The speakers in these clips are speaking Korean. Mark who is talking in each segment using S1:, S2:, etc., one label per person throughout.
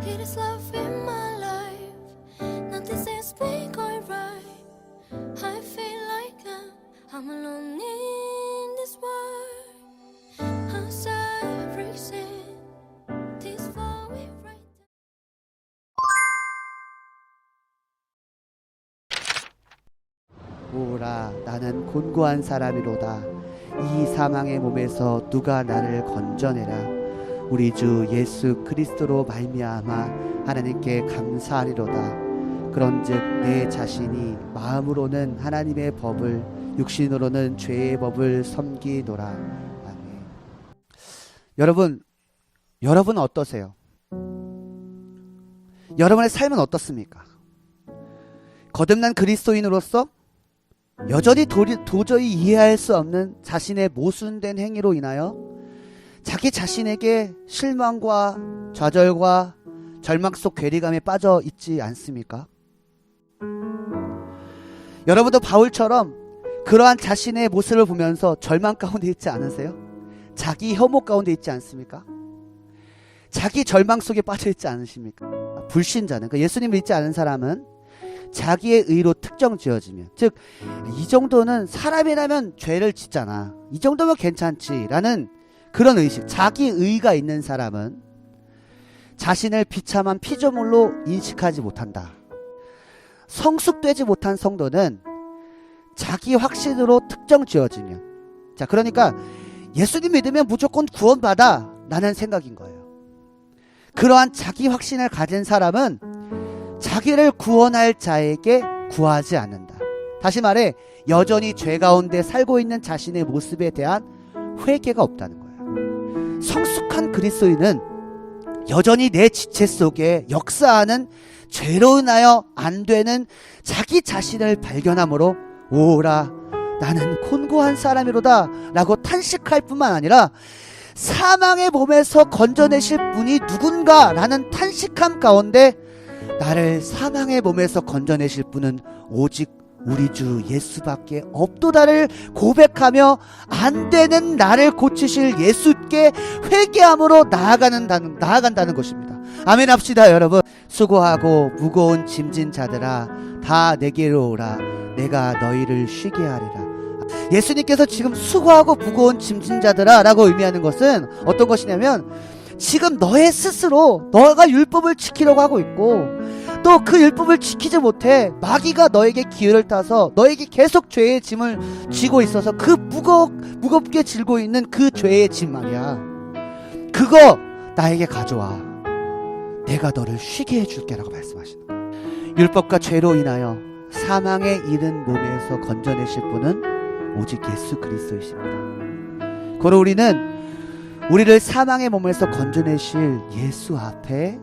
S1: It is love in my life. Nothing seems to be going right. I feel like I'm alone in this world. Outside freezing, this far away right.
S2: 오라 나는 곤고한 사람이로다. 이 사망의 몸에서 누가 나를 건져내라. 우리 주 예수 그리스도로 말미암아 하나님께 감사하리로다. 그런즉 내 자신이 마음으로는 하나님의 법을, 육신으로는 죄의 법을 섬기노라. 아멘. 여러분 어떠세요? 여러분의 삶은 어떻습니까? 거듭난 그리스도인으로서 여전히 도저히 이해할 수 없는 자신의 모순된 행위로 인하여 자기 자신에게 실망과 좌절과 절망 속 괴리감에 빠져 있지 않습니까? 여러분도 바울처럼 그러한 자신의 모습을 보면서 절망 가운데 있지 않으세요? 자기 혐오 가운데 있지 않습니까? 자기 절망 속에 빠져 있지 않으십니까? 불신자는, 그러니까 예수님을 믿지 않은 사람은 자기의 의로 특정 지어지면, 즉 이 정도는 사람이라면 죄를 짓잖아, 이 정도면 괜찮지 라는 그런 의식, 자기 의가 있는 사람은 자신을 비참한 피조물로 인식하지 못한다. 성숙되지 못한 성도는 자기 확신으로 특정 지어지면, 자 그러니까 예수님 믿으면 무조건 구원받아 라는 생각인 거예요. 그러한 자기 확신을 가진 사람은 자기를 구원할 자에게 구하지 않는다. 다시 말해 여전히 죄 가운데 살고 있는 자신의 모습에 대한 회개가 없다는 거예요. 성숙한 그리스도인은 여전히 내 지체 속에 역사하는 죄로 인하여 안 되는 자기 자신을 발견함으로 오라 나는 곤고한 사람이로다 라고 탄식할 뿐만 아니라 사망의 몸에서 건져내실 분이 누군가 라는 탄식함 가운데 나를 사망의 몸에서 건져내실 분은 오직 우리 주 예수밖에 없도다를 고백하며 안 되는 나를 고치실 예수께 회개함으로 나아간다는 것입니다. 아멘 합시다. 여러분, 수고하고 무거운 짐진 자들아 다 내게로 오라 내가 너희를 쉬게 하리라. 예수님께서 지금 수고하고 무거운 짐진 자들아 라고 의미하는 것은 어떤 것이냐면, 지금 너의 스스로 너가 율법을 지키려고 하고 있고 또 그 율법을 지키지 못해 마귀가 너에게 기회를 타서 너에게 계속 죄의 짐을 지고 있어서 그 무겁게 지고 있는 그 죄의 짐 말이야, 그거 나에게 가져와 내가 너를 쉬게 해줄게 라고 말씀하시는 거예요. 율법과 죄로 인하여 사망에 이른 몸에서 건져내실 분은 오직 예수 그리스도이십니다. 그러므로 우리를 사망의 몸에서 건져내실 예수 앞에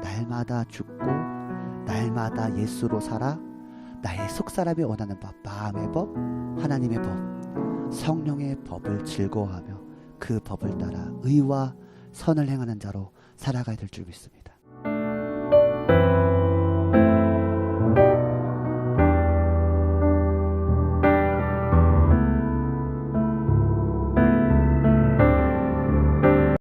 S2: 날마다 죽고 날마다 예수로 살아 나의 속사람이 원하는 법, 마음의 법, 하나님의 법, 성령의 법을 즐거워하며 그 법을 따라 의와 선을 행하는 자로 살아가야 될 줄 믿습니다.